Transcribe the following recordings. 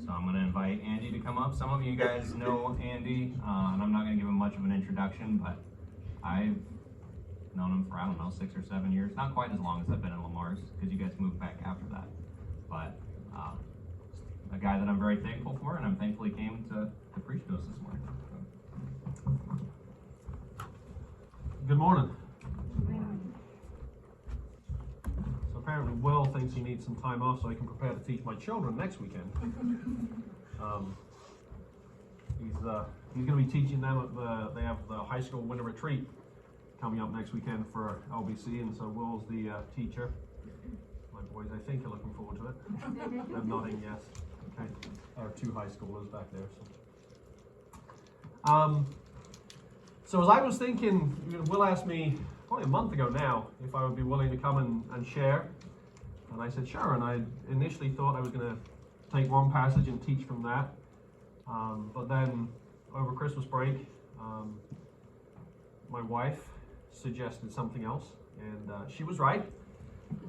So I'm going to invite Andy to come up. Some of you guys know Andy, and I'm not going to give him much of an introduction, but I've known him for, 6 or 7 years. Not quite as long as I've been in Lamar's, because you guys moved back after that. But a guy that I'm very thankful for, and I'm thankful he came to preach to us this morning. Good morning. So apparently Will thinks he needs some time off so he can prepare to teach my children next weekend. He's going to be teaching them at they have the high school winter retreat coming up next weekend for LBC, and so Will's the teacher. My boys, I think, are looking forward to it. They're nodding yes. Okay. There are 2 high schoolers back there. So as I was thinking, Will asked me probably a month ago now if I would be willing to come and share. And I said sure, and I initially thought I was going to take one passage and teach from that. But then over Christmas break, my wife suggested something else, and she was right,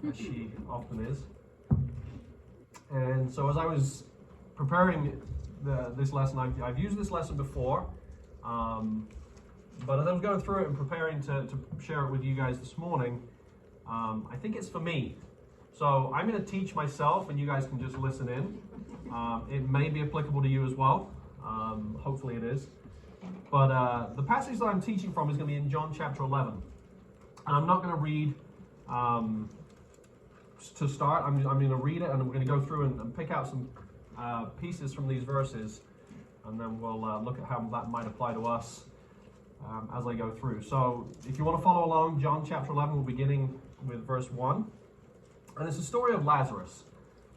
as she often is. And so as I was preparing this lesson, I've used this lesson before, but as I was going through it and preparing to share it with you guys this morning, I think it's for me. So I'm going to teach myself, and you guys can just listen in. It may be applicable to you as well. Hopefully it is. But the passage that I'm teaching from is going to be in John chapter 11. And I'm not going to read to start. I'm going to read it, and we're going to go through and pick out some pieces from these verses, and then we'll look at how that might apply to us as I go through. So if you want to follow along, John chapter 11, we're beginning with verse 1. And it's the story of Lazarus,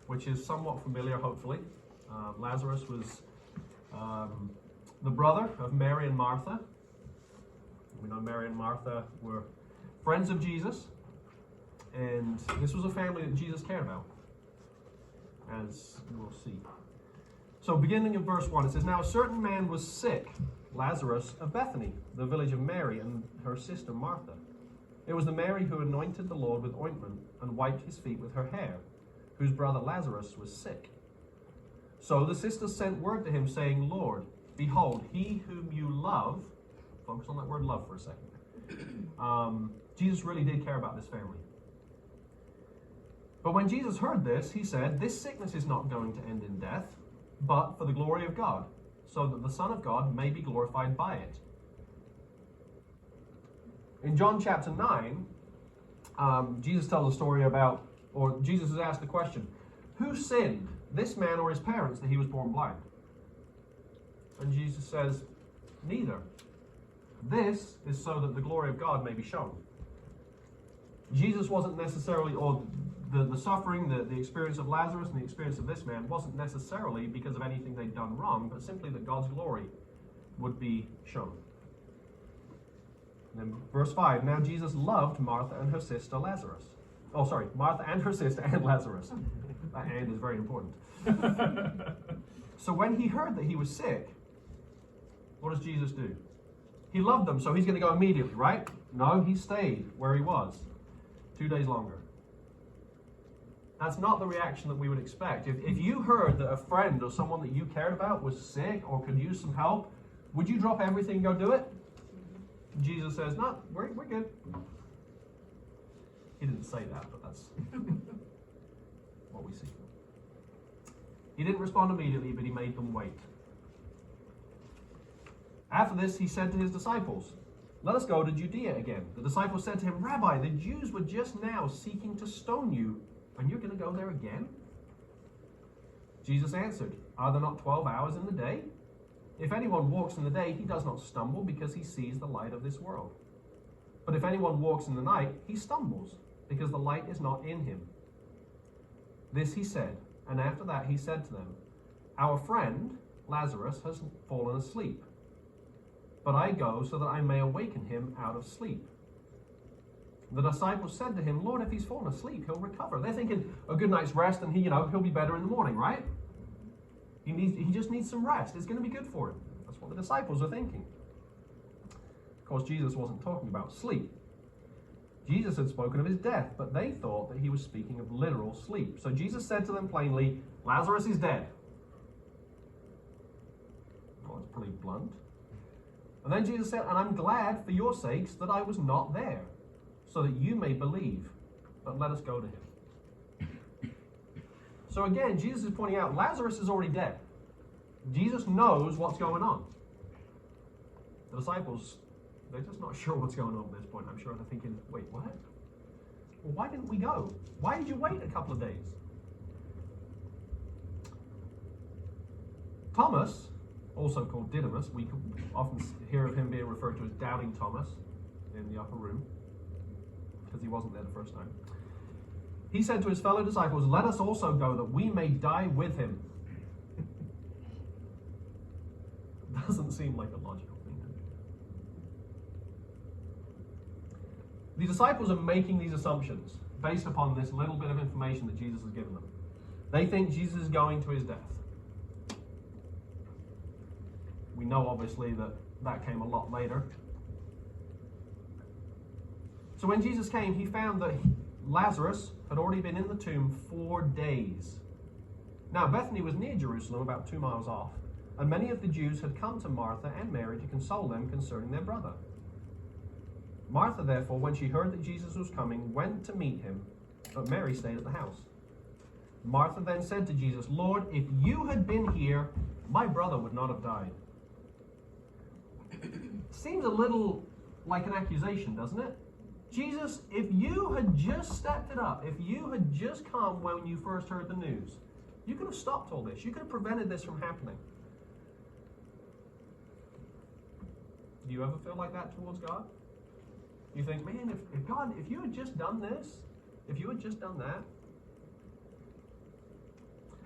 which is somewhat familiar, hopefully. Lazarus was the brother of Mary and Martha. We know Mary and Martha were friends of Jesus, and this was a family that Jesus cared about, as we'll see. So beginning in verse 1, it says, "Now a certain man was sick, Lazarus of Bethany, the village of Mary and her sister Martha. It was the Mary who anointed the Lord with ointment and wiped his feet with her hair, whose brother Lazarus was sick. So the sisters sent word to him, saying, Lord, behold, he whom you love," focus on that word love for a second. Jesus really did care about this family. "But when Jesus heard this, he said, This sickness is not going to end in death, but for the glory of God, so that the Son of God may be glorified by it." In John chapter 9, Jesus tells a story about, or Jesus is asked the question, who sinned, this man or his parents, that he was born blind? And Jesus says, neither. This is so that the glory of God may be shown. Jesus wasn't necessarily, or the suffering, the experience of Lazarus and the experience of this man wasn't necessarily because of anything they'd done wrong, but simply that God's glory would be shown. And then verse 5, "Now Jesus loved Martha and her sister Lazarus." Oh, sorry, Martha and her sister and Lazarus. That "and" is very important. "So when he heard that he was sick," what does Jesus do? He loved them, so he's going to go immediately, right? No, he stayed where he was 2 days longer. That's not the reaction that we would expect. If you heard that a friend or someone that you cared about was sick or could use some help, would you drop everything and go do it? Jesus says, no, we're good. He didn't say that, but that's what we see. He didn't respond immediately, but he made them wait. After this, he said to his disciples, "Let us go to Judea again." The disciples said to him, "Rabbi, the Jews were just now seeking to stone you, and you're going to go there again?" Jesus answered, "Are there not 12 hours in the day? If anyone walks in the day, he does not stumble because he sees the light of this world. But if anyone walks in the night, he stumbles because the light is not in him." This he said, and after that he said to them, "Our friend Lazarus has fallen asleep, but I go so that I may awaken him out of sleep." The disciples said to him, "Lord, if he's fallen asleep, he'll recover." They're thinking a good night's rest and he'll be better in the morning, right? He just needs some rest. It's going to be good for him. That's what the disciples are thinking. Of course, Jesus wasn't talking about sleep. Jesus had spoken of his death, but they thought that he was speaking of literal sleep. So Jesus said to them plainly, "Lazarus is dead. Well, it's pretty blunt. And then Jesus said, and I'm glad for your sakes that I was not there, so that you may believe. But let us go to him. So again, Jesus is pointing out, Lazarus is already dead. Jesus knows what's going on. The disciples, they're just not sure what's going on at this point. I'm sure they're thinking, wait, what? Well, why didn't we go? Why did you wait a couple of days? Thomas, also called Didymus, we often hear of him being referred to as Doubting Thomas in the upper room, because he wasn't there the first time. He said to his fellow disciples, let us also go that we may die with him. Doesn't seem like a logical thing. The disciples are making these assumptions based upon this little bit of information that Jesus has given them. They think Jesus is going to his death. We know, obviously, that came a lot later. So when Jesus came, he found that Lazarus had already been in the tomb 4 days. Now, Bethany was near Jerusalem, about 2 miles off, and many of the Jews had come to Martha and Mary to console them concerning their brother. Martha, therefore, when she heard that Jesus was coming, went to meet him, but Mary stayed at the house. Martha then said to Jesus, Lord, if you had been here, my brother would not have died. Seems a little like an accusation, doesn't it? Jesus, if you had just stepped it up, if you had just come when you first heard the news, you could have stopped all this. You could have prevented this from happening. Do you ever feel like that towards God? You think, man, if God, if you had just done this, if you had just done that.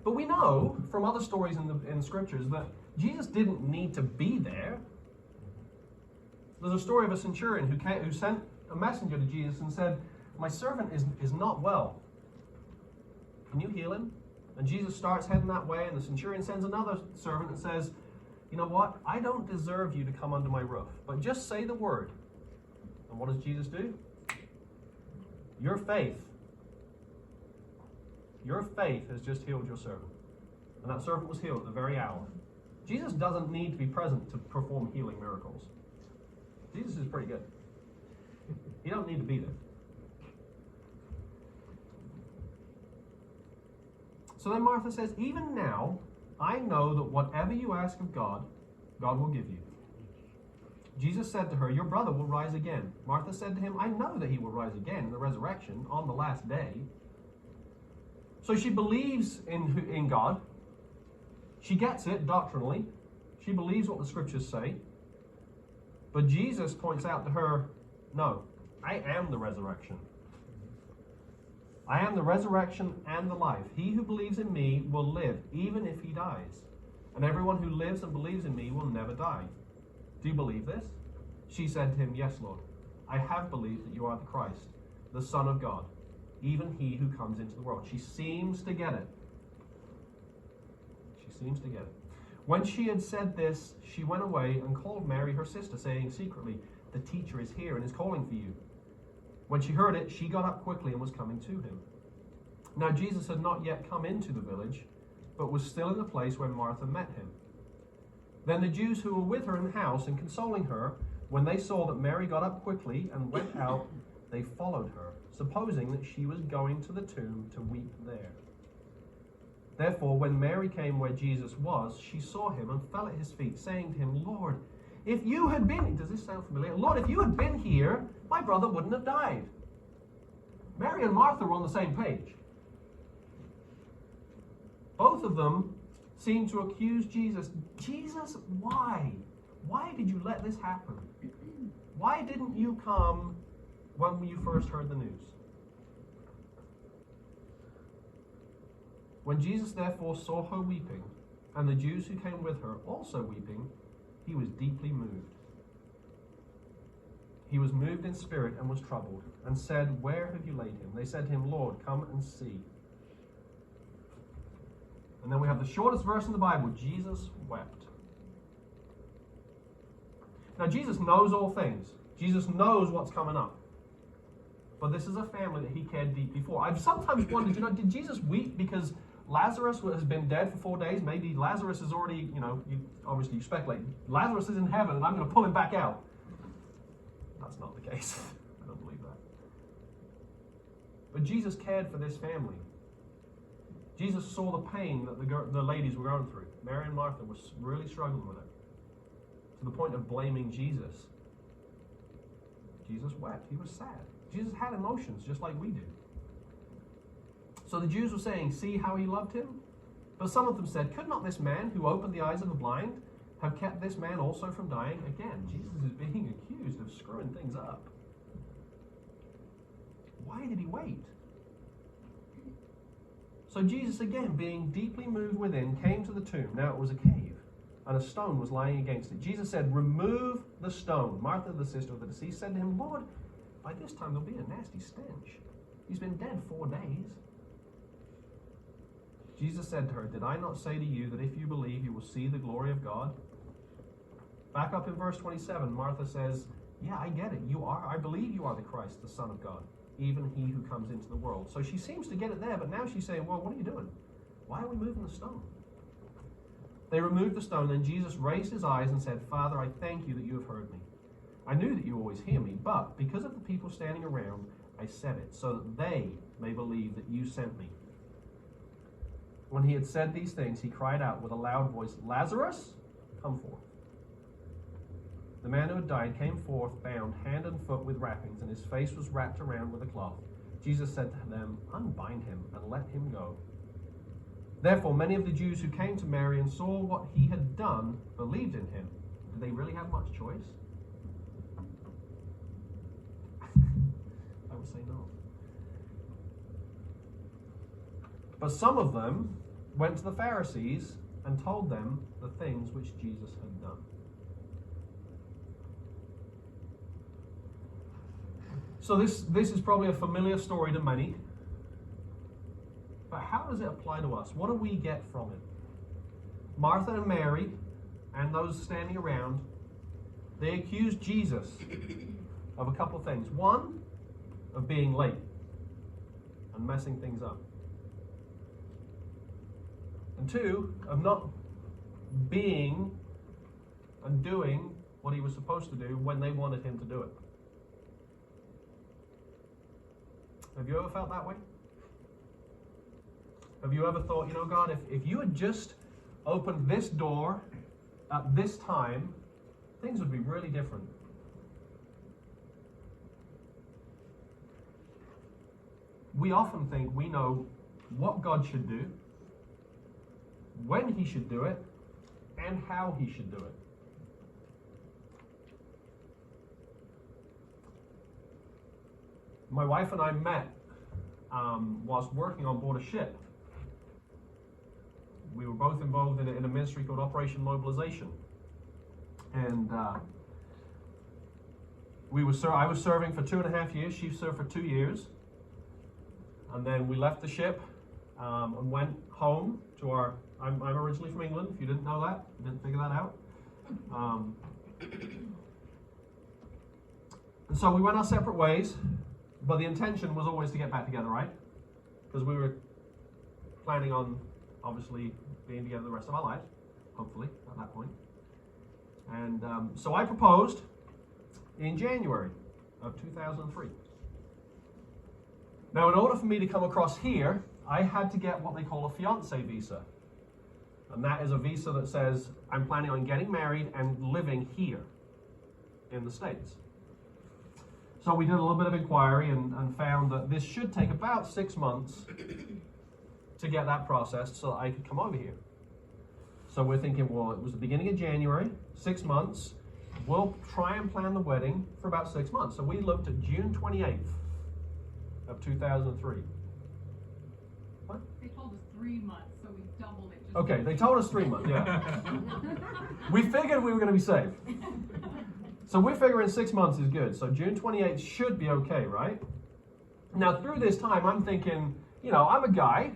But we know from other stories in the scriptures that Jesus didn't need to be there. There's a story of a centurion who sent a messenger to Jesus and said, my servant is not well. Can you heal him? And Jesus starts heading that way, and the centurion sends another servant and says, you know what? I don't deserve you to come under my roof, but just say the word. And what does Jesus do? Your faith has just healed your servant. And that servant was healed at the very hour. Jesus doesn't need to be present to perform healing miracles. Jesus is pretty good. You don't need to be there. So then Martha says, even now, I know that whatever you ask of God, God will give you. Jesus said to her, your brother will rise again. Martha said to him, I know that he will rise again in the resurrection on the last day. So she believes in God. She gets it doctrinally. She believes what the scriptures say. But Jesus points out to her, no, I am the resurrection. I am the resurrection and the life. He who believes in me will live, even if he dies. And everyone who lives and believes in me will never die. Do you believe this? She said to him, yes, Lord. I have believed that you are the Christ, the Son of God, even he who comes into the world. She seems to get it. She seems to get it. When she had said this, she went away and called Mary, her sister, saying secretly, the teacher is here and is calling for you. When she heard it, she got up quickly and was coming to him. Now Jesus had not yet come into the village, but was still in the place where Martha met him. Then the Jews who were with her in the house and consoling her, when they saw that Mary got up quickly and went out, they followed her, supposing that she was going to the tomb to weep there. Therefore, when Mary came where Jesus was, she saw him and fell at his feet, saying to him, Lord, if you had been, does this sound familiar? Lord, if you had been here, my brother wouldn't have died. Mary and Martha were on the same page. Both of them seem to accuse Jesus. Jesus, why? Why did you let this happen? Why didn't you come when you first heard the news? When Jesus therefore saw her weeping, and the Jews who came with her also weeping, he was deeply moved. He was moved in spirit and was troubled, and said, where have you laid him? They said to him, Lord, come and see. And then we have the shortest verse in the Bible, Jesus wept. Now Jesus knows all things. Jesus knows what's coming up. But this is a family that he cared deeply for. I've sometimes wondered, did Jesus weep because Lazarus has been dead for 4 days. Maybe Lazarus is already, obviously you speculate. Lazarus is in heaven and I'm going to pull him back out. That's not the case. I don't believe that. But Jesus cared for this family. Jesus saw the pain that the ladies were going through. Mary and Martha were really struggling with it, to the point of blaming Jesus. Jesus wept. He was sad. Jesus had emotions just like we do. So the Jews were saying, see how he loved him? But some of them said, could not this man who opened the eyes of the blind have kept this man also from dying? Again, Jesus is being accused of screwing things up. Why did he wait? So Jesus, again, being deeply moved within, came to the tomb. Now it was a cave, and a stone was lying against it. Jesus said, remove the stone. Martha, the sister of the deceased, said to him, Lord, by this time there'll be a nasty stench. He's been dead 4 days. Jesus said to her, did I not say to you that if you believe, you will see the glory of God? Back up in verse 27, Martha says, yeah, I get it. I believe you are the Christ, the Son of God, even he who comes into the world. So she seems to get it there, but now she's saying, well, what are you doing? Why are we moving the stone? They removed the stone, then Jesus raised his eyes and said, Father, I thank you that you have heard me. I knew that you always hear me, but because of the people standing around, I said it, so that they may believe that you sent me. When he had said these things, he cried out with a loud voice, Lazarus, come forth. The man who had died came forth, bound hand and foot with wrappings, and his face was wrapped around with a cloth. Jesus said to them, unbind him and let him go. Therefore, many of the Jews who came to Mary and saw what he had done believed in him. Did they really have much choice? I would say no. But some of them went to the Pharisees and told them the things which Jesus had done. So this is probably a familiar story to many. But how does it apply to us? What do we get from it? Martha and Mary and those standing around, they accused Jesus of a couple of things. One, of being late and messing things up. And two, of not being and doing what he was supposed to do when they wanted him to do it. Have you ever felt that way? Have you ever thought, God, if you had just opened this door at this time, things would be really different. We often think we know what God should do, when he should do it, and how he should do it. My wife and I met whilst working on board a ship. We were both involved in a ministry called Operation Mobilization. And I was serving for 2.5 years. She served for 2 years. And then we left the ship and went home to our... I'm originally from England, if you didn't know that. You didn't figure that out. And so we went our separate ways. But the intention was always to get back together, right? Because we were planning on, obviously, being together the rest of our lives, hopefully, at that point. And so I proposed in January of 2003. Now, in order for me to come across here, I had to get what they call a fiancé visa. And that is a visa that says, I'm planning on getting married and living here in the States. So we did a little bit of inquiry and found that this should take about 6 months to get that processed so that I could come over here. So we're thinking, well, it was the beginning of January, 6 months. We'll try and plan the wedding for about 6 months. So we looked at June 28th of 2003. What? They told us 3 months, so we doubled it. Okay, they told us 3 months, yeah. We figured we were going to be safe. So we're figuring 6 months is good. So June 28th should be okay, right? Now, through this time, I'm thinking, I'm a guy,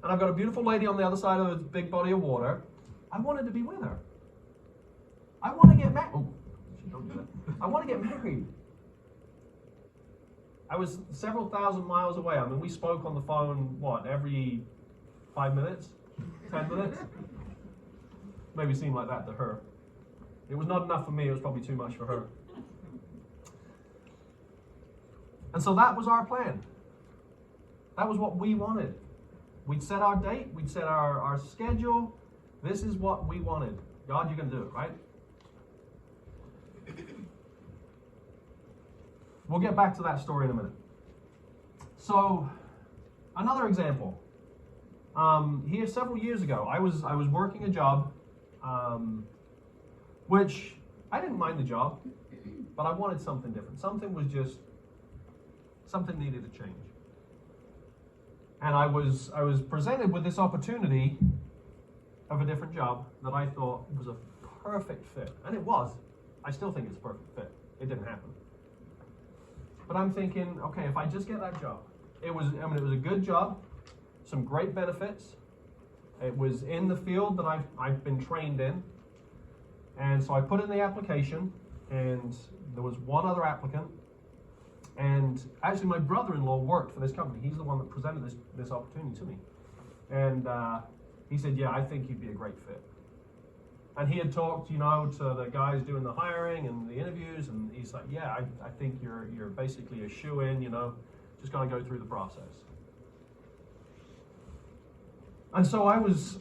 and I've got a beautiful lady on the other side of a big body of water. I wanted to be with her. I want to get married. Oh, don't do that. I want to get married. I was several thousand miles away. I mean, we spoke on the phone, every 5 minutes? 10 minutes? Maybe it seemed like that to her. It was not enough for me, it was probably too much for her. And so that was our plan. That was what we wanted. We'd set our date, we'd set our schedule. This is what we wanted. God, you're going to do it, right? We'll get back to that story in a minute. So, another example. Here, several years ago, I was working a job, which I didn't mind the job, but I wanted something different. Something needed to change. And I was presented with this opportunity of a different job that I thought was a perfect fit. And it was. I still think it's a perfect fit. It didn't happen. But I'm thinking, okay, if I just get that job. It was a good job, some great benefits. It was in the field that I've been trained in. And so I put in the application, and there was one other applicant. And actually, my brother-in-law worked for this company. He's the one that presented this opportunity to me. And he said, yeah, I think you'd be a great fit. And he had talked, to the guys doing the hiring and the interviews, and he's like, yeah, I think you're basically a shoo-in, just got to go through the process. And so I was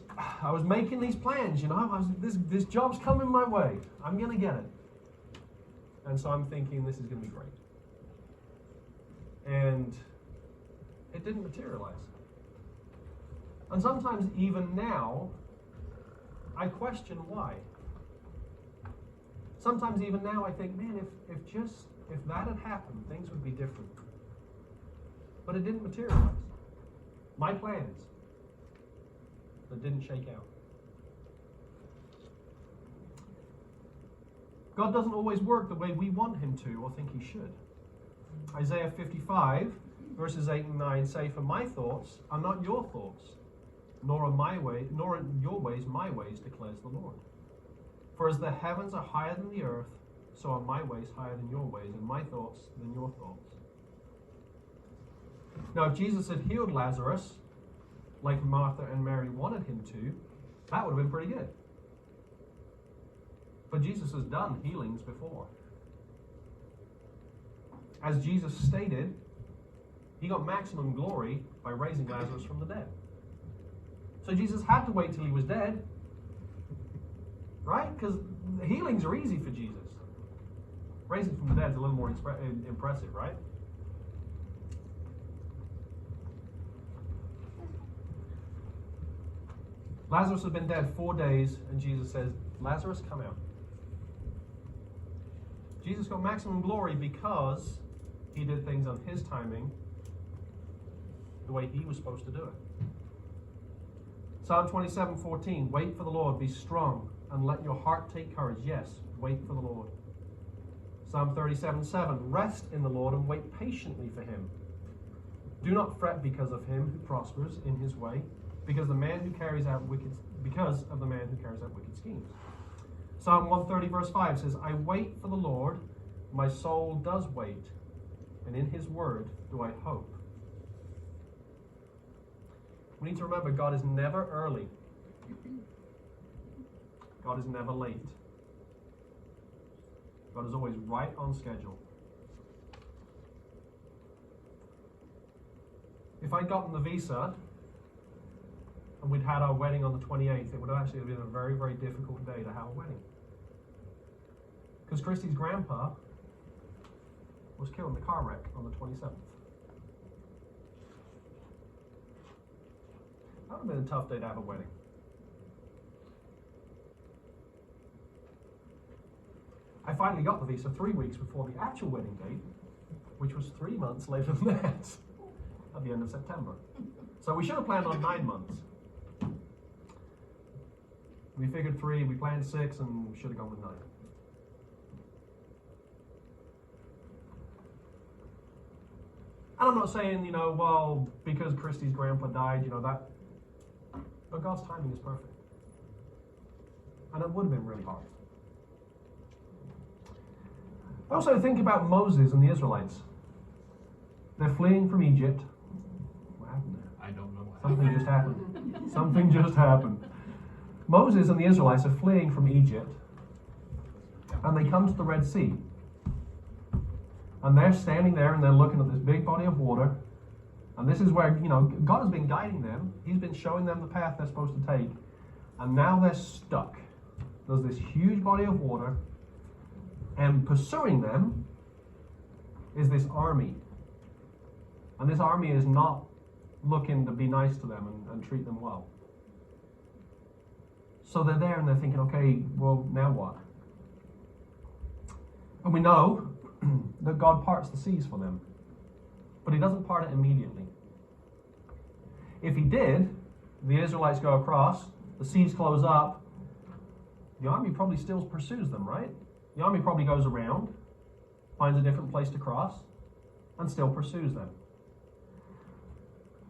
making these plans, this job's coming my way. I'm going to get it. And so I'm thinking this is going to be great. And it didn't materialize. And sometimes even now, I question why. Sometimes even now I think, man, if that had happened, things would be different. But it didn't materialize. My plans that didn't shake out. God doesn't always work the way we want him to or think he should. Isaiah 55, verses 8 and 9 say, "For my thoughts are not your thoughts, nor are your ways my ways, declares the Lord. For as the heavens are higher than the earth, so are my ways higher than your ways, and my thoughts than your thoughts." Now, if Jesus had healed Lazarus, like Martha and Mary wanted him to, that would have been pretty good. But Jesus has done healings before. As Jesus stated, he got maximum glory by raising Lazarus from the dead. So Jesus had to wait till he was dead, right? Because healings are easy for Jesus. Raising from the dead is a little more impressive, right? Lazarus had been dead 4 days, and Jesus says, "Lazarus, come out." Jesus got maximum glory because he did things on his timing, the way he was supposed to do it. Psalm 27:14, "Wait for the Lord, be strong, and let your heart take courage." Yes, wait for the Lord. Psalm 37:7, "Rest in the Lord and wait patiently for him. Do not fret because of him who prospers in his way, because of the man who carries out wicked schemes." Psalm 130 verse 5 says, "I wait for the Lord, my soul does wait, and in his word do I hope." We need to remember God is never early. God is never late. God is always right on schedule. If I'd gotten the visa and we'd had our wedding on the 28th, it would have actually been a very, very difficult day to have a wedding. Because Christy's grandpa was killed in a car wreck on the 27th. That would have been a tough day to have a wedding. I finally got the visa 3 weeks before the actual wedding date, which was 3 months later than that, at the end of September. So we should have planned on 9 months. We figured 3, we planned 6, and we should have gone with 9. And I'm not saying, well, because Christy's grandpa died, that. But God's timing is perfect. And it would have been really hard. Also, think about Moses and the Israelites. They're fleeing from Egypt. What happened there? I don't know. Something just happened. Something just happened. Moses and the Israelites are fleeing from Egypt, and they come to the Red Sea. And they're standing there and they're looking at this big body of water. And this is where, God has been guiding them. He's been showing them the path they're supposed to take. And now they're stuck. There's this huge body of water, and pursuing them is this army. And this army is not looking to be nice to them and treat them well. So they're there and they're thinking, okay, well, now what? And we know that God parts the seas for them, but he doesn't part it immediately. If he did, the Israelites go across, the seas close up, the army probably still pursues them, right? The army probably goes around, finds a different place to cross, and still pursues them.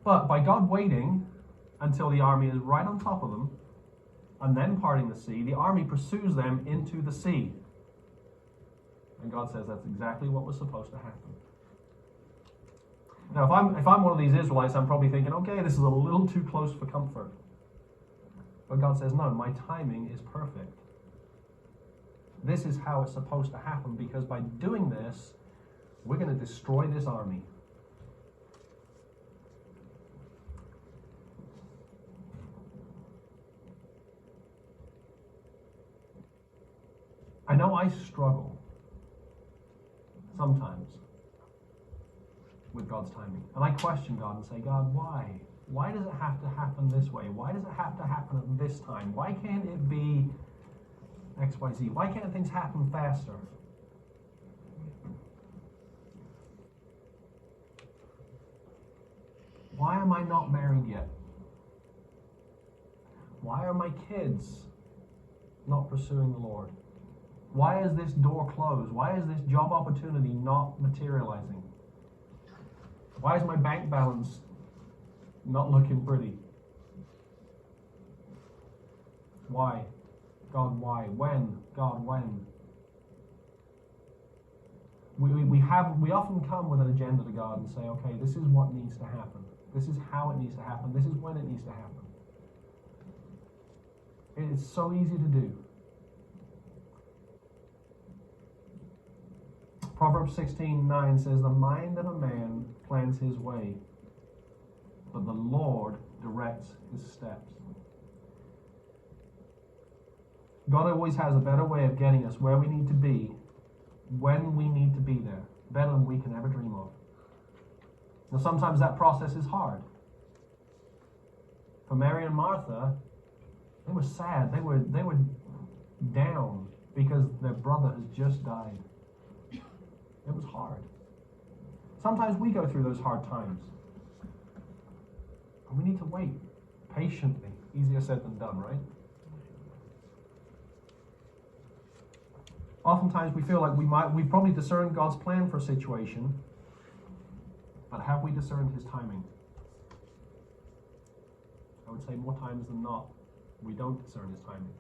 But by God waiting until the army is right on top of them, and then parting the sea, the army pursues them into the sea. And God says that's exactly what was supposed to happen. Now, if I'm one of these Israelites, I'm probably thinking, okay, this is a little too close for comfort. But God says, no, my timing is perfect. This is how it's supposed to happen, because by doing this, we're going to destroy this army. I know I struggle sometimes with God's timing. And I question God and say, God, why? Why does it have to happen this way? Why does it have to happen at this time? Why can't it be X, Y, Z? Why can't things happen faster? Why am I not married yet? Why are my kids not pursuing the Lord? Why is this door closed? Why is this job opportunity not materializing? Why is my bank balance not looking pretty? Why? God, why? When? God, when? We often come with an agenda to God and say, okay, this is what needs to happen. This is how it needs to happen. This is when it needs to happen. It's so easy to do. Proverbs 16:9 says, the mind of a man plans his way, but the Lord directs his steps. God always has a better way of getting us where we need to be, when we need to be there, better than we can ever dream of. Now sometimes that process is hard. For Mary and Martha, they were sad. They were down because their brother has just died. It was hard. Sometimes we go through those hard times. And we need to wait patiently. Easier said than done, right? Oftentimes we feel like we've probably discerned God's plan for a situation, but have we discerned his timing? I would say more times than not, we don't discern his timing.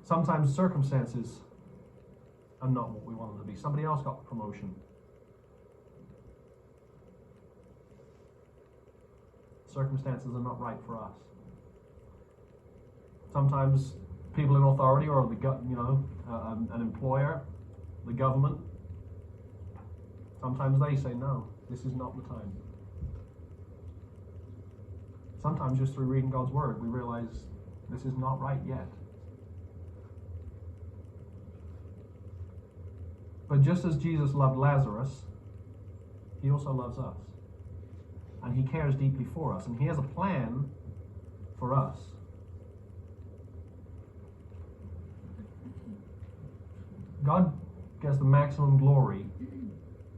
Sometimes circumstances are not what we want them to be. Somebody else got the promotion. Circumstances are not right for us. Sometimes people in authority or an employer, the government, sometimes they say, no, this is not the time. Sometimes just through reading God's word, we realize this is not right yet. But just as Jesus loved Lazarus, he also loves us. And he cares deeply for us. And he has a plan for us. God gets the maximum glory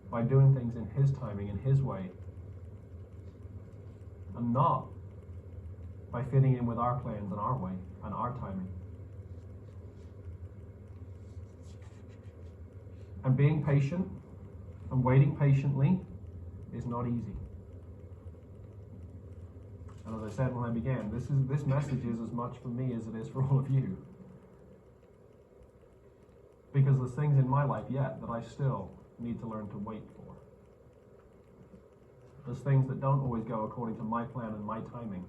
by doing things in his timing, in his way. And not by fitting in with our plans and our way and our timing. And being patient and waiting patiently is not easy. And as I said when I began, this message is as much for me as it is for all of you. Because there's things in my life yet that I still need to learn to wait for. There's things that don't always go according to my plan and my timing.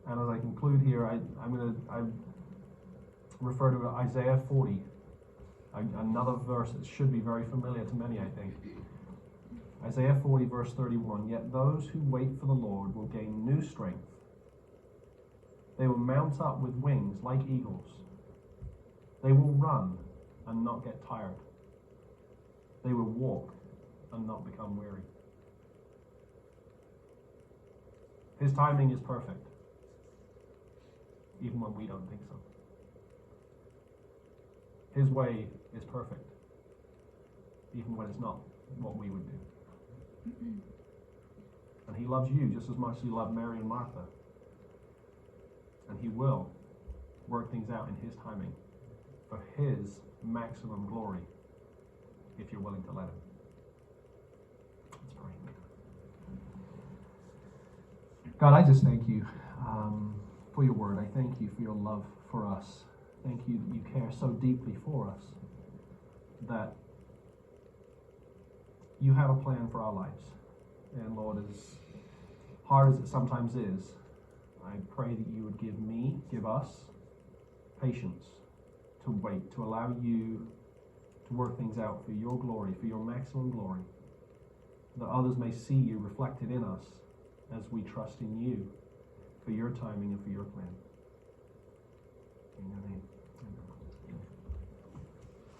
And as I conclude here, I refer to Isaiah 40, another verse that should be very familiar to many, I think. Isaiah 40, verse 31, "Yet those who wait for the Lord will gain new strength. They will mount up with wings like eagles. They will run and not get tired. They will walk and not become weary." His timing is perfect, even when we don't think so. His way is perfect, even when it's not what we would do. And he loves you just as much as he loved Mary and Martha. And he will work things out in his timing for his maximum glory, if you're willing to let him. Let's pray. God, I just thank you for your word. I thank you for your love for us. Thank you that you care so deeply for us, that you have a plan for our lives. And Lord, as hard as it sometimes is, I pray that you would give us patience to wait, to allow you to work things out for your glory, for your maximum glory, that others may see you reflected in us as we trust in you for your timing and for your plan. In your name.